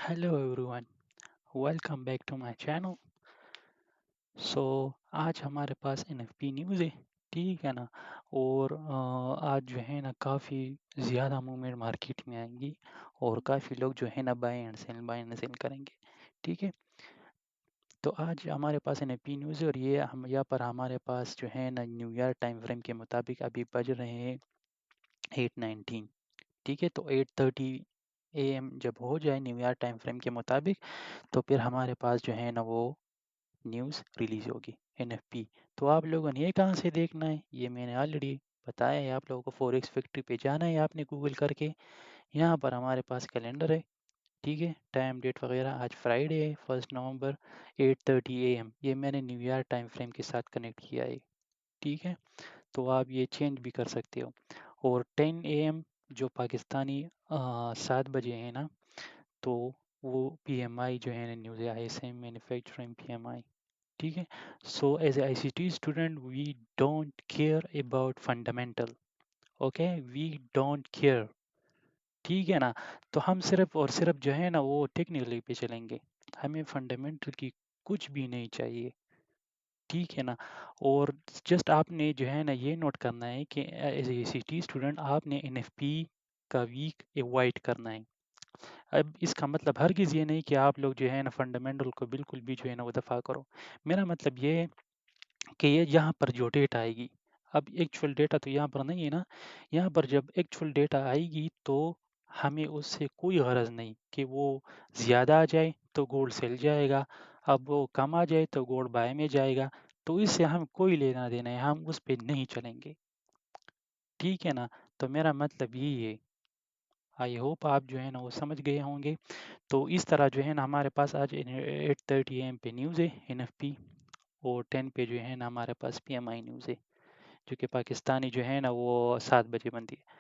Hello everyone, welcome back to my channel. So आज हमारे पास NFP news है, ठीक है ना। और आज जो है ना काफ़ी ज़्यादा मूवमेंट मार्केट में आएंगी और काफ़ी लोग जो है ना बाय एंड सेल करेंगे, ठीक है। तो आज हमारे पास एनएफपी न्यूज़ है और ये हम यहाँ पर हमारे पास जो है ना न्यू ईयर टाइम फ्रेम के मुताबिक अभी बज रहे हैं 8:19, ठीक है। तो 8:30 AM जब हो जाए न्यू ईयर टाइम फ्रेम के मुताबिक, तो फिर हमारे पास जो है ना वो न्यूज़ रिलीज होगी एनएफपी। तो आप लोगों ने ये कहाँ से देखना है, ये मैंने ऑलरेडी बताया है। आप लोगों को फॉरेक्स फैक्ट्री पे जाना है, आपने गूगल करके। यहाँ पर हमारे पास कैलेंडर है, ठीक है। टाइम डेट वगैरह, आज फ्राइडे है 1 नवंबर 8:30 AM। ये मैंने न्यू ईयर टाइम फ्रेम के साथ कनेक्ट किया है, ठीक है। तो आप ये चेंज भी कर सकते हो। और 10 AM जो पाकिस्तानी 7 बजे है ना, तो वो पीएमआई जो है ना न्यूज़ है, आईएसएम मैन्युफैक्चरिंग पीएमआई, ठीक है। So as a ICT student we don't care about fundamental, okay, we don't care, ठीक है ना। तो हम सिर्फ और सिर्फ जो है ना वो टेक्निकली पे चलेंगे, हमें फंडामेंटल की कुछ भी नहीं चाहिए, ठीक है ना। और जस्ट आपने जो है ना ये नोट करना है कि एज ए सिटी स्टूडेंट आपने एनएफपी का वीक अवॉइड करना है। अब इसका मतलब हरगिज़ ये नहीं कि आप लोग जो है ना फंडामेंटल को बिल्कुल भी जो है ना वो दफ़ा करो। मेरा मतलब ये है कि ये यहाँ पर जो डेटा आएगी, अब एक्चुअल डेटा तो यहाँ पर नहीं है ना। यहाँ पर जब एक्चुअल डेटा आएगी तो हमें उससे कोई गरज नहीं कि वो ज़्यादा आ जाए तो गोल्ड सेल जाएगा, अब वो कम आ जाए तो गोल्ड बाय में जाएगा। तो इससे हम कोई लेना देना है, हम उस पे नहीं चलेंगे, ठीक है ना। तो मेरा मतलब यही है। आई होप आप जो है ना वो समझ गए होंगे। तो इस तरह जो है ना हमारे पास आज 8:30 AM पे न्यूज़ है एनएफपी, और 10 पे जो है ना हमारे पास पीएमआई न्यूज़ है, जो कि पाकिस्तानी जो है ना वो 7 बजे बनती है।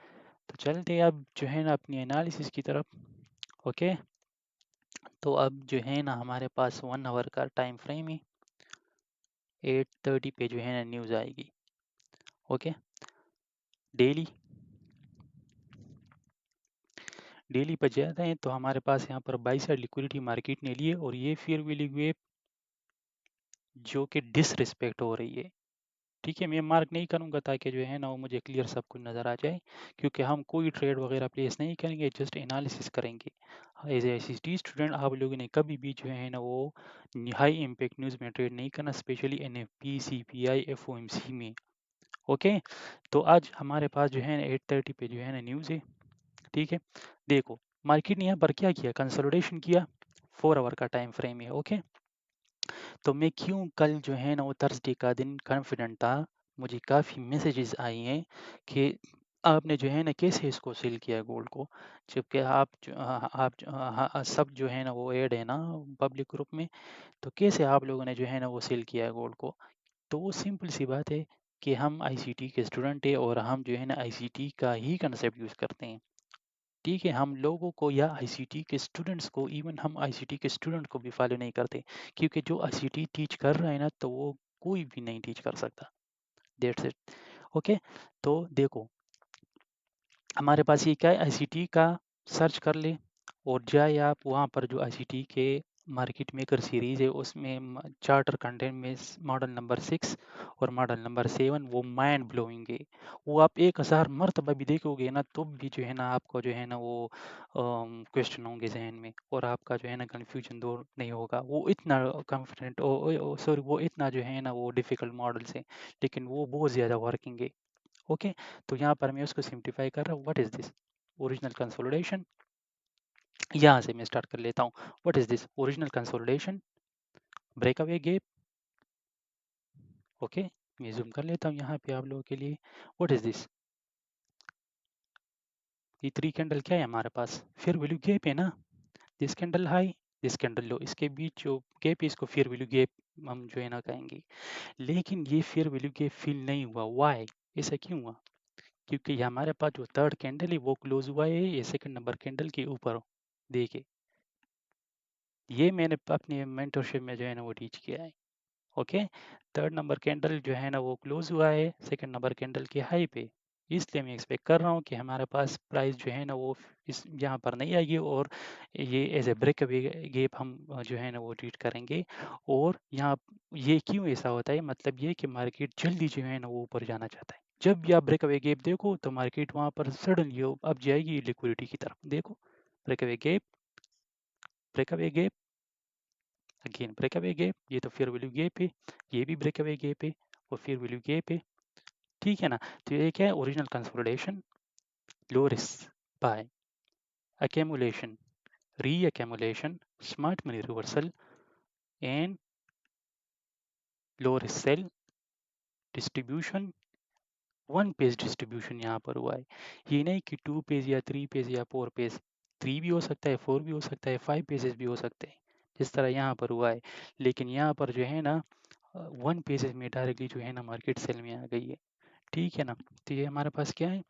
तो चलते हैं अब जो है ना अपनी एनालिसिस की तरफ, ओके। तो अब जो है ना हमारे पास 1 आवर का टाइम फ्रेम है, 8:30 पे जो है ना न्यूज़ आएगी, ओके। डेली डेली पर जाते हैं तो हमारे पास यहाँ पर बाई साइड लिक्विडिटी मार्केट ने लिए, और ये फिर भी लिक्विड जो कि डिसरिस्पेक्ट हो रही है, ठीक है। मैं मार्क नहीं करूँगा ताकि जो है ना वो मुझे क्लियर सब कुछ नज़र आ जाए, क्योंकि हम कोई ट्रेड वगैरह प्लेस नहीं करेंगे, जस्ट एनालिसिस करेंगे। एज ए टी स्टूडेंट आप लोगों ने कभी भी जो है ना वो हाई इम्पैक्ट न्यूज़ में ट्रेड नहीं करना, specially N F P C P I F O M C में, ओके। तो आज हमारे पास जो है ना 8:30 पे जो है ना न्यूज़ है, ठीक है। देखो मार्केट ने यहाँ पर क्या किया, कंसोलिडेशन किया, 4 आवर का टाइम फ्रेम है, ओके। तो मैं क्यों कल जो है ना वो थर्सडे का दिन कॉन्फिडेंट था, मुझे काफ़ी मैसेजेस आई हैं कि आपने जो है ना कैसे इसको सेल किया गोल्ड को, जबकि आप सब जो है ना वो ऐड है ना पब्लिक ग्रुप में। तो कैसे आप लोगों ने जो है ना वो सेल किया है गोल्ड को। तो वो सिंपल सी बात है कि हम आईसीटी के स्टूडेंट हैं और हम जो है ना आईसीटी का ही कंसेप्ट यूज़ करते हैं, ठीक है। हम लोगों को या आईसीटी के स्टूडेंट्स को, इवन हम आईसीटी के स्टूडेंट को भी फॉलो नहीं करते, क्योंकि जो आईसीटी टीच कर रहा है ना तो वो कोई भी नहीं टीच कर सकता, दैट्स इट, ओके। तो देखो हमारे पास ये क्या है, आईसीटी का सर्च कर ले और जाए आप वहाँ पर जो आईसीटी के मार्केट मेकर सीरीज़ है उसमें चार्टर कंटेंट में मॉडल नंबर 6 और मॉडल नंबर 7 वो माइंड ब्लोइंग है। वो आप 1000 मरतबा भी देखोगे ना तो भी जो है ना आपको जो है ना वो क्वेश्चन होंगे जहन में, और आपका जो है ना कन्फ्यूजन दूर नहीं होगा। वो इतना कॉन्फिडेंट सॉरी वो इतना जो है ना वो डिफ़िकल्ट मॉडल्स हैं, लेकिन वो बहुत ज़्यादा वर्किंग है, ओके। तो यहाँ पर मैं उसको सिंप्लीफाई कर रहा हूँ। What is this original consolidation, यहाँ से मैं स्टार्ट कर लेता हूँ। What is this original consolidation, breakaway gap, okay. मैं जूम कर लेता हूँ यहाँ पे आप लोगों के लिए। व्हाट इज दिस, ये 3 कैंडल क्या है हमारे पास, फिर वैल्यू गैप है ना। This candle high, this candle low, इसके बीच जो गैप है इसको फिर वैल्यू गैप हम जो है ना कहेंगे। लेकिन ये फिर वैल्यू गैप फिल नहीं हुआ, वाई, ऐसा क्यों हुआ, क्योंकि ये हमारे पास जो थर्ड कैंडल है वो क्लोज हुआ है ये सेकंड नंबर कैंडल के ऊपर, देखिए। ये मैंने अपनी मेंटरशिप में जो है ना वो टीच किया है, ओके। थर्ड नंबर कैंडल जो है ना वो क्लोज हुआ है सेकंड नंबर कैंडल के हाई पे, इसलिए मैं एक्सपेक्ट कर रहा हूँ कि हमारे पास प्राइस जो है ना वो इस यहाँ पर नहीं आएगी, और ये as a break away gap हम जो है ना वो ट्रीट करेंगे। और यहाँ ये क्यों ऐसा होता है, मतलब ये कि मार्केट जल्दी जो है ना वो ऊपर जाना चाहता है। जब भी आप ब्रेक अवे गैप देखो तो मार्केट वहाँ पर सडनली अब जाएगी लिक्विडिटी की तरफ। देखो, break away gap, break away gap, again break away gap, ये तो फेयर वैल्यू गैप है, ये भी ब्रेक अवे गैप है और फेयर वैल्यू गैप है। ठीक है ना। तो ये क्या है, original consolidation, low risk buy, accumulation, re-accumulation, smart money reversal, and low risk sell distribution, one page distribution यहाँ पर हुआ है। ये नहीं कि 2 पेज या 3 पेज या 4 पेज, 3 भी हो सकता है, 4 भी हो सकता है, 5 पेजेस भी हो सकते हैं, जिस तरह यहाँ पर हुआ है। लेकिन यहाँ पर जो है ना 1 पेजेस में डायरेक्टली जो है ना मार्केट सेल में आ गई है। ठीक है ना। तो ये हमारे पास क्या है,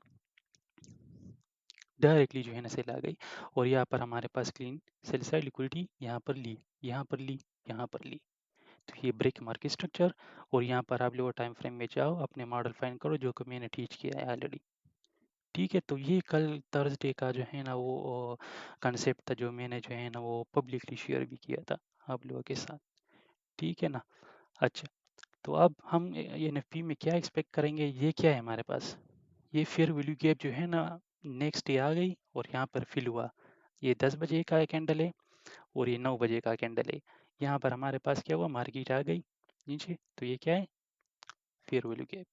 डायरेक्टली जो है ना सेल आ गई। और यहाँ पर हमारे पास क्लीन सेल साइड लिक्विडिटी यहाँ पर ली, यहाँ पर ली, यहाँ पर ली। तो ये ब्रेक मार्केट स्ट्रक्चर। और यहाँ पर आप लोग टाइम फ्रेम में जाओ, अपने मॉडल फाइंड करो, जो कि मैंने टीच किया है ऑलरेडी। ठीक है। तो ये कल थर्सडे का जो है ना वो कंसेप्ट था, जो मैंने जो है ना वो पब्लिकली शेयर भी किया था आप लोगों के साथ। ठीक है ना। अच्छा, तो अब हम एनएफपी में क्या एक्सपेक्ट करेंगे, ये क्या है हमारे पास, ये फेयर वैल्यू गैप जो है ना नेक्स्ट डे आ गई और यहाँ पर फिल हुआ। ये 10 बजे का कैंडल है और ये 9 बजे का कैंडल है। यहाँ पर हमारे पास क्या हुआ, मार्केट आ गई नीचे। तो ये क्या है, फेयर वैल्यू गैप।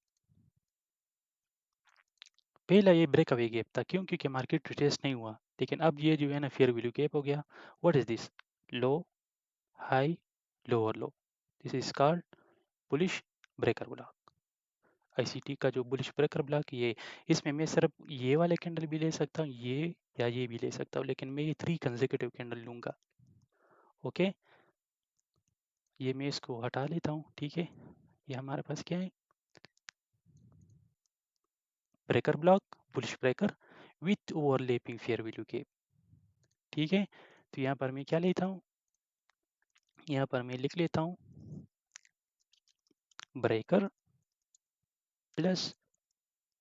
पहला ये ब्रेक अवे गैप था, क्यों, क्योंकि मार्केट रिटेस्ट नहीं हुआ। लेकिन अब ये जो है ना फेयर वैल्यू गैप हो गया। What is this, low, high, lower low, this is called bullish breaker block. ICT का जो बुलिश ब्रेकर ब्लॉक, ये इसमें मैं सिर्फ ये वाले कैंडल भी ले सकता हूँ, ये या ये भी ले सकता हूँ, लेकिन मैं ये 3 कंसेक्यूटिव कैंडल लूंगा। ओके, ये मैं इसको हटा लेता हूँ। ठीक है, ये हमारे पास क्या है, breaker block, bullish breaker with overlapping fair value gap. ठीक है। तो यहाँ पर मैं क्या लेता हूँ, यहाँ पर मैं लिख लेता हूँ breaker plus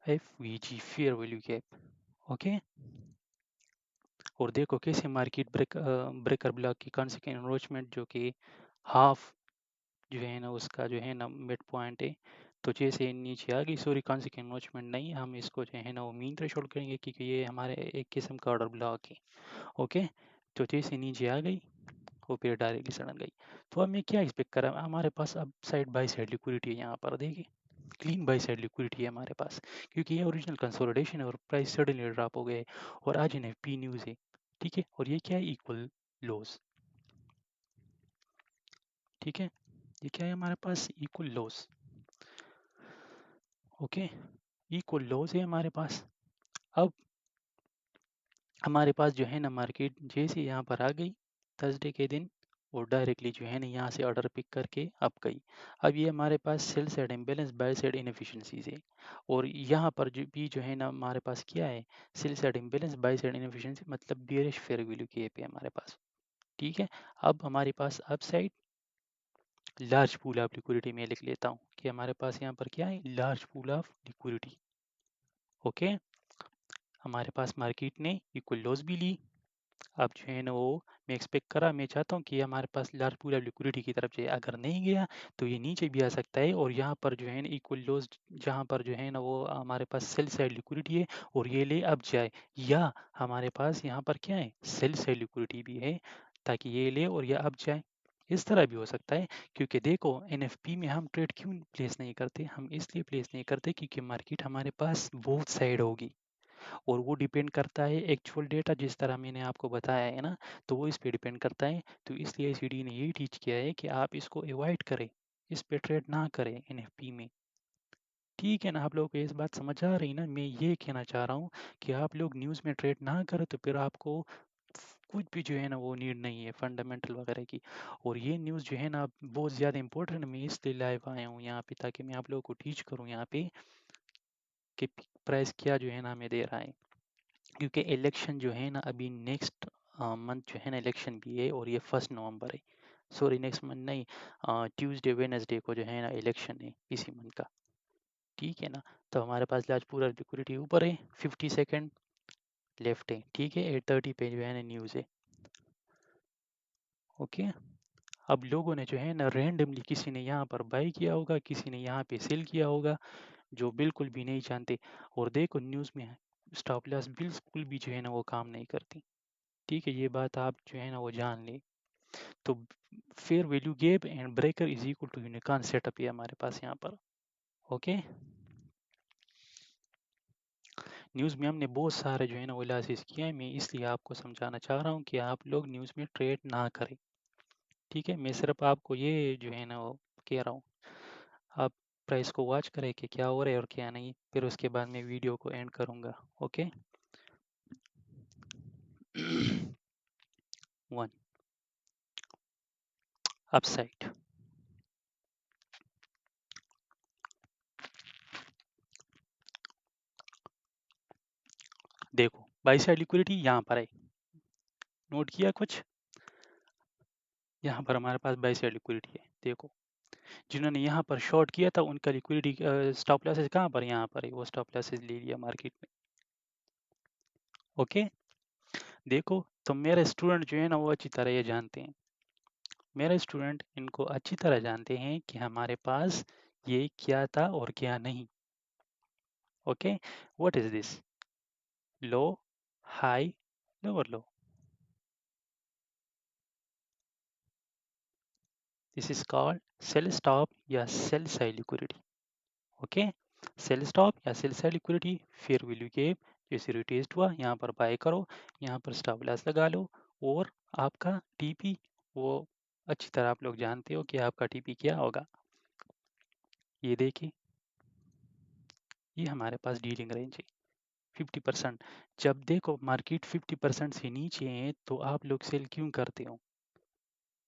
F we ji fair value gap. Okay. और देखो कैसे मार्केट ब्रेकर ब्लॉक की कॉन्सिक्वेंट एनरोचमेंट, जो कि हाफ जो है ना उसका जो है ना मिड पॉइंट है। तो जैसे नीचे आ गई, सॉरी कॉन्सिक्वेंट एनरोचमेंट नहीं, हम इसको जो है ना वो मीन थ्रेशोल्ड करेंगे, क्योंकि ये हमारे एक किस्म का ऑर्डर ब्लॉक है। ओके। तो जैसे नीचे आ गई वो फिर डायरेक्टली सड़न गई। तो अब मैं क्या एक्सपेक्ट कर रहा हूँ, हमारे पास अब साइड बाय साइड लिक्विडिटी है, यहाँ पर देखिए क्लीन बाय साइड लिक्विडिटी है हमारे पास, क्योंकि ये ओरिजिनल कंसोलिडेशन है और प्राइस सडनली ड्रॉप हो गए। और आज एनएफपी न्यूज़ है। ठीक है। और ये क्या है, इक्वल लॉस। ठीक है, ये क्या है हमारे पास, equal lows. Okay, equal lows है हमारे पास। अब हमारे पास जो है ना मार्केट जैसे यहाँ पर आ गई थर्सडे के दिन, और डायरेक्टली जो है ना यहाँ से ऑर्डर पिक करके अब गई। अब ये हमारे पास sell side imbalance, buy side inefficiencies है। और यहाँ पर जो है ना हमारे पास क्या है, sell side imbalance, buy side inefficiency, मतलब बियरिश फेयर वैल्यू के पे हमारे पास। ठीक है। अब हमारे पास up side large pool of liquidity में लिख लेता हूँ कि हमारे पास यहाँ पर क्या है, large pool of liquidity. Okay. हमारे पास मार्केट ने इक्वल लॉस भी ली। अब जो है ना वो मैं एक्सपेक्ट करा, मैं चाहता हूँ कि हमारे पास लार्ज पूल ऑफ लिक्विडिटी की तरफ जाए। अगर नहीं गया तो ये नीचे भी आ सकता है, और यहाँ पर जो है ना इक्वल लॉस, जहाँ पर जो है ना वो हमारे पास सेल साइड लिक्विडिटी है और ये ले अब जाए, या हमारे पास यहाँ पर क्या है, सेल साइड लिक्विडिटी भी है, ताकि ये ले और यह अब जाए। इस तरह भी हो सकता है। क्योंकि देखो एनएफपी में हम ट्रेड क्यों प्लेस नहीं करते, हम इसलिए प्लेस नहीं करते क्योंकि मार्केट हमारे पास बहुत साइड होगी, और वो डिपेंड करता है एक्चुअल डेटा, जिस तरह मैंने आपको बताया है ना, तो वो इस पे डिपेंड करता है। तो इसलिए सीडी ने यही टीच किया है कि आप इसको अवॉइड करें, इस पे ट्रेड ना करें एनएफपी में। ठीक है ना, आप लोगों को इस बात समझ आ रही ना, मैं ये कहना चाह रहा हूँ कि आप लोग न्यूज़ में ट्रेड ना करें, तो फिर आपको कुछ भी जो है ना वो नीड नहीं है फंडामेंटल वगैरह की। और ये न्यूज़ जो है ना बहुत ज़्यादा इंपॉर्टेंट है, मैं इसलिए लाइव आया हूँ यहाँ पे, ताकि मैं आप लोगों को टीच करूँ यहाँ पे कि प्राइस क्या जो है ना हमें दे रहा है। क्योंकि इलेक्शन जो है ना अभी नेक्स्ट मंथ जो है ना इलेक्शन भी है, और ये 1 नवंबर है। सॉरी नेक्स्ट मंथ नहीं, ट्यूसडे वेनेसडे को जो है ना इलेक्शन है इसी मंथ का। ठीक है ना। तो हमारे पास आज पूरा लिक्विडिटी ऊपर है, 50 सेकेंड लेफ्ट है, ठीक है। 8:30 पे जो है ना न्यूज़ है। ओके। अब लोगों ने जो है ना रैंडमली किसी ने यहाँ पर बाई किया होगा, किसी ने यहाँ पे सेल किया होगा, जो बिल्कुल भी नहीं जानते। और देखो न्यूज़ में स्टॉप लॉस बिल्कुल भी जो है ना वो काम नहीं करती। ठीक है, ये बात आप जो है ना वो जान लें। तो fair value gap and breaker is equal to unicorn setup है हमारे पास यहाँ पर। ओके। न्यूज़ में हमने बहुत सारे जो है ना वो एनालिसिस किया है, मैं इसलिए आपको समझाना चाह रहा हूँ कि आप लोग न्यूज़ में ट्रेड ना करें। ठीक है, मैं सिर्फ आपको ये जो है ना वो कह रहा हूँ। आप प्राइस को वॉच करें कि क्या हो रहा है और क्या नहीं, फिर उसके बाद मैं वीडियो को एंड करूँगा। ओके। 1 अपसाइड। देखो बाई साइड लिक्विडिटी यहाँ पर है, नोट किया कुछ? यहाँ पर हमारे पास बाई साइड लिक्विडिटी है। देखो जिन्होंने यहाँ पर शॉर्ट किया था उनका लिक्विडिटी स्टॉप लॉसेस कहाँ पर, यहाँ पर है, वो स्टॉप लॉसेस ले लिया मार्केट में। ओके। देखो तो मेरे स्टूडेंट जो है ना वो अच्छी तरह ये जानते हैं, मेरे स्टूडेंट इनको अच्छी तरह जानते हैं कि हमारे पास ये क्या था और क्या नहीं। Okay, what is this? Low, high, lower low. This is called sell stop या sell side liquidity. Okay, sell stop या sell side liquidity, fair value gap जैसे रिटेस्ट हुआ, यहाँ पर बाय करो, यहाँ पर स्टॉप लॉस लगा लो। और आपका टीपी वो अच्छी तरह आप लोग जानते हो कि आपका टीपी क्या होगा। ये देखिए, ये हमारे पास डीलिंग रेंज है 50%। जब देखो मार्केट 50% से नीचे है तो आप लोग सेल क्यों करते हो?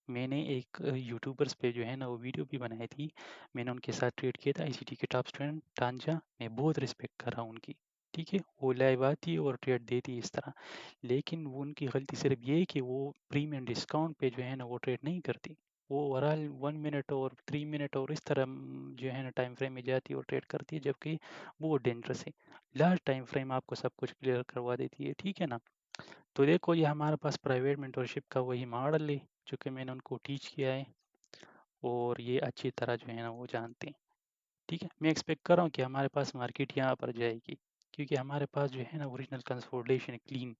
मैंने एक यूट्यूबर्स पे जो है ना वो वीडियो भी बनाई थी, मैंने उनके साथ ट्रेड किया था, आईसीटी के टॉप स्टूडेंट टांजा, मैं बहुत रिस्पेक्ट कर रहा हूँ उनकी। ठीक है, वो लाइव आती है और ट्रेड देती है इस तरह। लेकिन वो उनकी गलती सिर्फ ये है कि वो प्रीमियम डिस्काउंट पे जो है ना वो ट्रेड नहीं करती। वो ओवरऑल 1 मिनट और 3 मिनट और इस तरह जो है ना टाइम फ्रेम में जाती है और ट्रेड करती है, जबकि वो डेंजरस है। लार्ज टाइम फ्रेम आपको सब कुछ क्लियर करवा देती है, ठीक है ना। तो देखो ये हमारे पास प्राइवेट मेंटरशिप का वही मॉडल है जो कि मैंने उनको टीच किया है, और ये अच्छी तरह जो है ना वो जानते हैं। ठीक है, मैं एक्सपेक्ट कर रहा हूँ कि हमारे पास मार्केट यहाँ पर जाएगी, क्योंकि हमारे पास जो है ना ओरिजिनल कंसोलिडेशन क्लीन,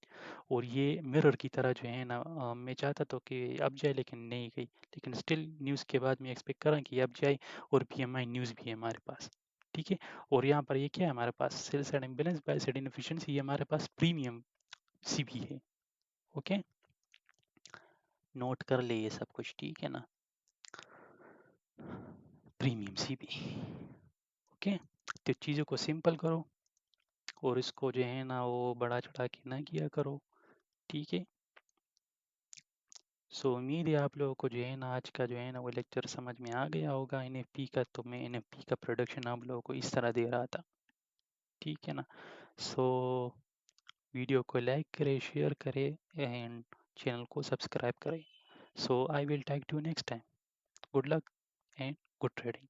और ये मिरर की तरह जो है ना मैं चाहता था कि अब जाए लेकिन नहीं गई। लेकिन स्टिल न्यूज़ के बाद मैं एक्सपेक्ट कर रहा हूँ कि अब जाए, और पीएमआई न्यूज़ भी है हमारे पास। ठीक है, और यहाँ पर ये क्या है हमारे पास, sell side imbalance buy side inefficiency, ये हमारे पास प्रीमियम सी भी है। ओके, नोट कर ले ये सब कुछ, ठीक है ना। प्रीमियम सी भी। ओके, तो चीज़ों को सिंपल करो और इसको जो है ना वो बड़ा चढ़ा के ना किया करो। ठीक है, सो उम्मीद है आप लोगों को जो है ना आज का जो है ना वो लेक्चर समझ में आ गया होगा एनएफपी का। तो मैं एनएफपी का प्रोडक्शन आप लोगों को इस तरह दे रहा था, ठीक है ना। सो वीडियो को लाइक करें, शेयर करें एंड चैनल को सब्सक्राइब करें। So I will talk to next time. Good luck and good trading.